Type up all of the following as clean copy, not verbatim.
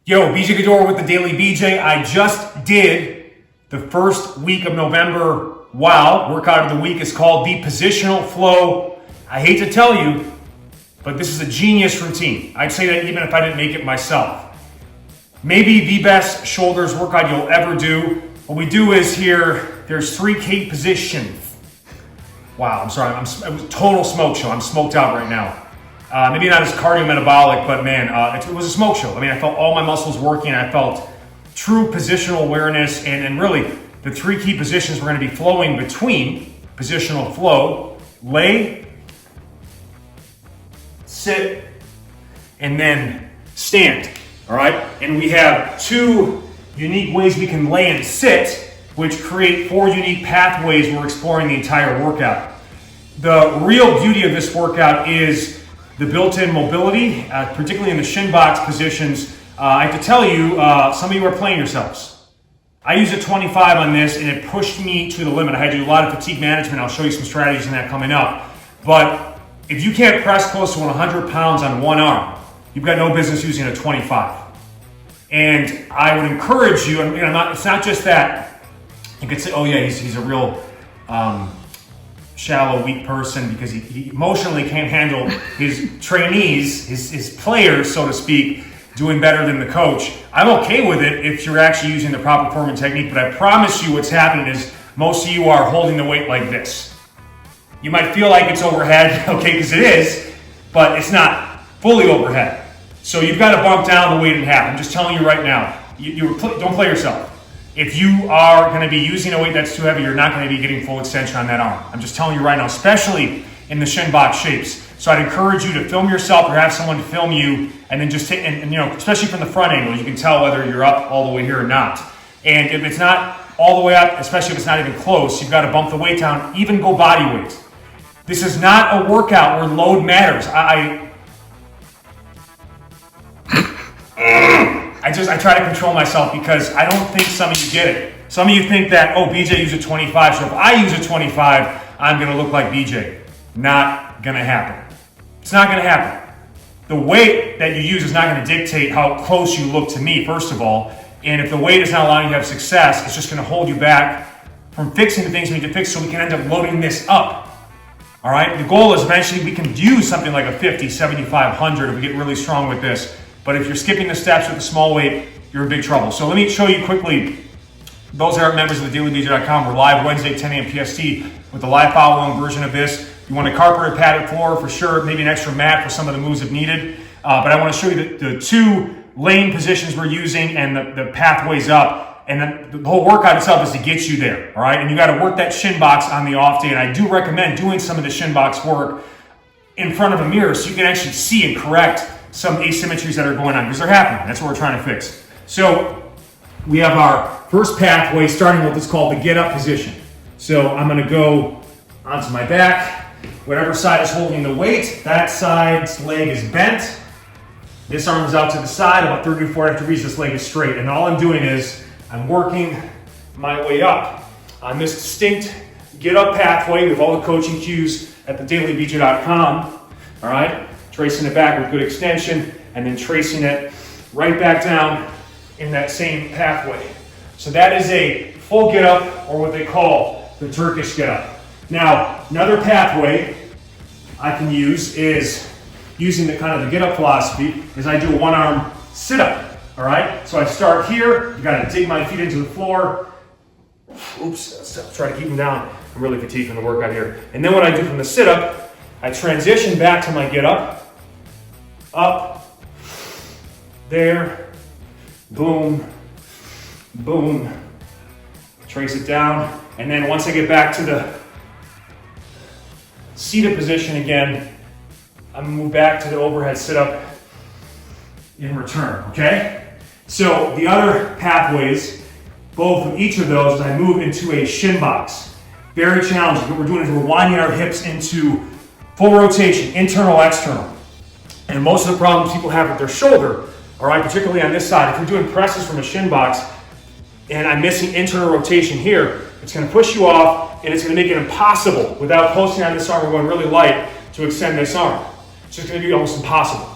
Yo, BJ Gador with the Daily BJ. I just did the first week of November. Wow, workout of the week is called the Positional Flow. I hate to tell you, but this is a genius routine. I'd say that even if I didn't make it myself. Maybe the best shoulders workout you'll ever do. What we do is here, there's 3 key positions. Wow, I'm sorry, it was a total smoke show. I'm smoked out right now. Maybe not as cardiometabolic, but man, it was a smoke show. I mean, I felt all my muscles working. I felt true positional awareness, and really the 3 key positions we're going to be flowing between positional flow, lay, sit, and then stand. All right, and we have 2 unique ways we can lay and sit, which create 4 unique pathways we're exploring the entire workout. The real beauty of this workout is the built-in mobility, particularly in the shin box positions. I have to tell you, some of you are playing yourselves. I used a 25 on this and it pushed me to the limit. I had to do a lot of fatigue management. I'll show you some strategies in that coming up. But if you can't press close to 100 pounds on one arm, you've got no business using a 25. And I would encourage you, and it's not just that. You could say, oh yeah, he's a real shallow, weak person because he emotionally can't handle his trainees, his players, so to speak, doing better than the coach. I'm okay with it if you're actually using the proper form and technique, but I promise you what's happening is most of you are holding the weight like this. You might feel like it's overhead, okay, because it is, but it's not fully overhead. So you've got to bump down the weight in half. I'm just telling you right now, don't play yourself. If you are going to be using a weight that's too heavy, you're not going to be getting full extension on that arm. I'm just telling you right now, especially in the shin box shapes. So I'd encourage you to film yourself or have someone film you, and then just take, and especially from the front angle, you can tell whether you're up all the way here or not. And if it's not all the way up, especially if it's not even close, you've got to bump the weight down, even go body weight. This is not a workout where load matters. I try to control myself because I don't think some of you get it. Some of you think that, oh, BJ used a 25, so if I use a 25, I'm going to look like BJ. Not going to happen. It's not going to happen. The weight that you use is not going to dictate how close you look to me, first of all. And if the weight is not allowing you to have success, it's just going to hold you back from fixing the things we need to fix so we can end up loading this up. All right? The goal is eventually we can use something like a 50, 75, 100 if we get really strong with this. But if you're skipping the steps with the small weight, you're in big trouble. So let me show you quickly. Those that aren't members of the dailybj.com, we're live Wednesday, 10 a.m. PST with the live follow-along version of this. You want a carpet or padded floor for sure, maybe an extra mat for some of the moves if needed. But I want to show you the 2 lane positions we're using and the pathways up. And then the whole workout itself is to get you there, all right? And you got to work that shin box on the off day. And I do recommend doing some of the shin box work in front of a mirror so you can actually see and correct some asymmetries that are going on because they're happening. That's what we're trying to fix. So we have our first pathway starting with what's called the get up position. So I'm going to go onto my back. Whatever side is holding the weight, that side's leg is bent. This arm is out to the side, about 30 to 40 degrees. This leg is straight. And all I'm doing is I'm working my way up on this distinct get up pathway with all the coaching cues at thedailybj.com. All right. Tracing it back with good extension, and then tracing it right back down in that same pathway. So that is a full get up, or what they call the Turkish get up. Now, another pathway I can use is using the kind of the get up philosophy is I do a 1-arm sit up. All right. So I start here. You got to dig my feet into the floor. Oops. Let's try to keep them down. I'm really fatigued from the workout here. And then what I do from the sit up, I transition back to my get up. Up, there, boom, boom, trace it down, and then once I get back to the seated position again, I'm gonna move back to the overhead sit-up in return, okay? So the other pathways, both of each of those, I move into a shin box. Very challenging. What we're doing is we're winding our hips into full rotation, internal, external. And most of the problems people have with their shoulder, all right, particularly on this side, if you're doing presses from a shin box and I'm missing internal rotation here, it's going to push you off and it's going to make it impossible without posting on this arm or going really light to extend this arm. It's just going to be almost impossible.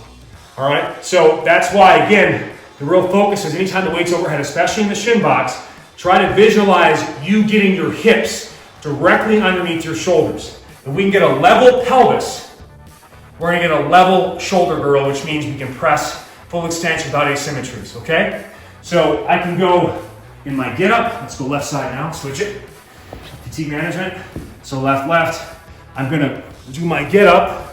All right, so that's why, again, The real focus is anytime the weight's overhead, especially in the shin box, try to visualize you getting your hips directly underneath your shoulders. If we can get a level pelvis, we're gonna get a level shoulder girdle, which means we can press full extension without asymmetries, okay? So I can go in my get up. Let's go left side now, switch it. Fatigue management. So left, left. I'm gonna do my get up.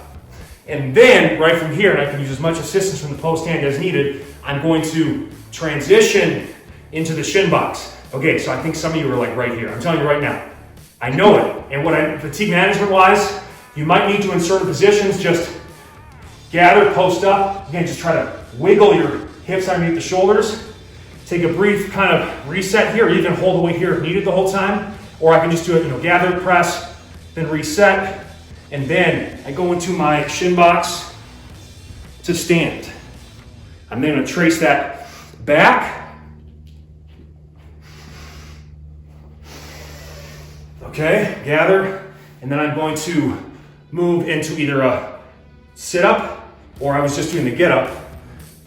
And then right from here, and I can use as much assistance from the post hand as needed, I'm going to transition into the shin box. Okay, so I think some of you are like right here. I'm telling you right now, I know it. And fatigue management wise, you might need to in certain positions, just gather, post up. Again, just try to wiggle your hips underneath the shoulders. Take a brief kind of reset here, or even hold the weight here if needed the whole time. Or I can just do it, gather, press, then reset. And then I go into my shin box to stand. I'm then going to trace that back. Okay, gather. And then I'm going to move into either a sit up, or I was just doing the get up,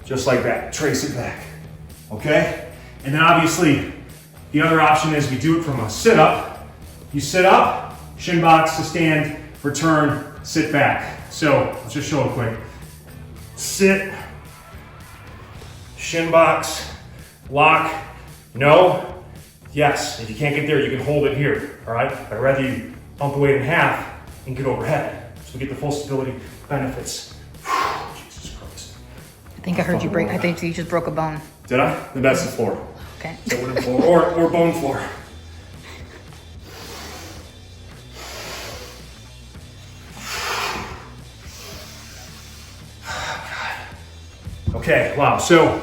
just like that. Trace it back. Okay? And then obviously, the other option is we do it from a sit up. You sit up, shin box to stand, return, sit back. So let's just show it quick. Sit, shin box, lock, no, yes. If you can't get there, you can hold it here, all right? I'd rather you bump the weight in half and get overhead. So we get the full stability benefits. Jesus Christ. I think I heard you break, I think you just broke a bone. Did I? Then that's the floor. Okay. So wooden floor or bone floor. Okay, wow, so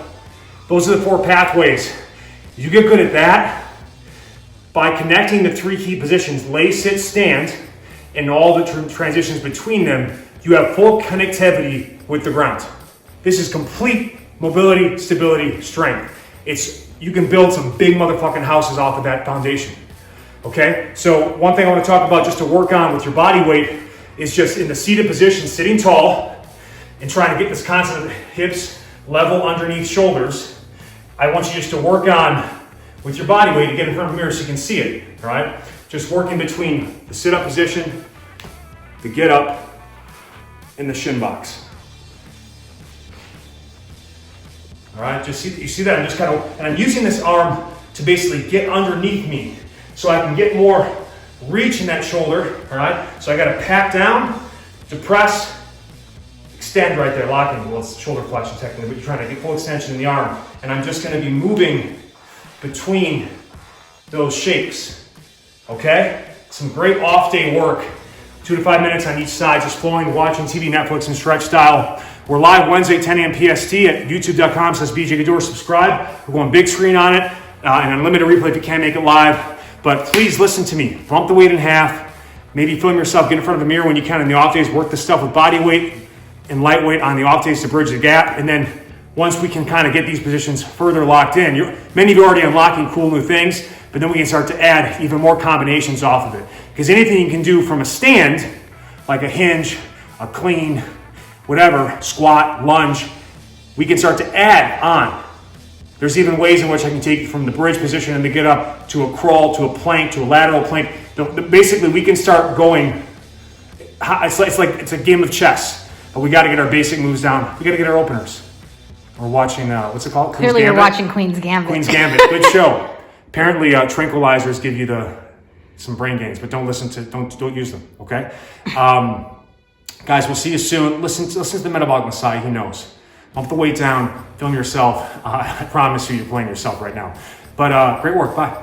those are the 4 pathways. You get good at that by connecting the 3 key positions, lay, sit, stand, and all the transitions between them. You have full connectivity with the ground. This is complete mobility, stability, strength. You can build some big motherfucking houses off of that foundation. Okay, so one thing I want to talk about just to work on with your body weight is just in the seated position, sitting tall, and trying to get this concept of hips level underneath shoulders. I want you just to work on with your body weight to get in front of the mirror so you can see it, all right? Just working between the sit-up position, the get up, and the shin box. All right, you see that? I'm just kind of, and I'm using this arm to basically get underneath me so I can get more reach in that shoulder, all right? So I got to pat down, depress, extend right there, locking. Well, it's shoulder flexion technically, but you're trying to get full extension in the arm. And I'm just going to be moving between those shapes, okay? Some great off-day work, 2 to 5 minutes on each side, just flowing, watching TV, Netflix, and stretch style. We're live Wednesday, 10 a.m. PST at youtube.com/BJ Gaddour. Subscribe. We're going big screen on it, and unlimited replay if you can't make it live. But please listen to me. Bump the weight in half. Maybe film yourself. Get in front of the mirror when you can on the off days. Work the stuff with body weight and lightweight on the off days to bridge the gap. And then once we can kind of get these positions further locked in, many of you are already unlocking cool new things, but then we can start to add even more combinations off of it. Because anything you can do from a stand, like a hinge, a clean, whatever, squat, lunge, we can start to add on. There's even ways in which I can take you from the bridge position and to get up to a crawl, to a plank, to a lateral plank. Basically, we can start going. It's a game of chess, but we got to get our basic moves down. We got to get our openers. We're watching, what's it called? Clearly, you're watching Queen's Gambit. Queen's Gambit, good show. Apparently, tranquilizers give you some brain gains, but don't use them. Okay, guys, we'll see you soon. Listen to the Metabolic Messiah. He knows. Bump the weight down. Film yourself. I promise you're playing yourself right now. But great work. Bye.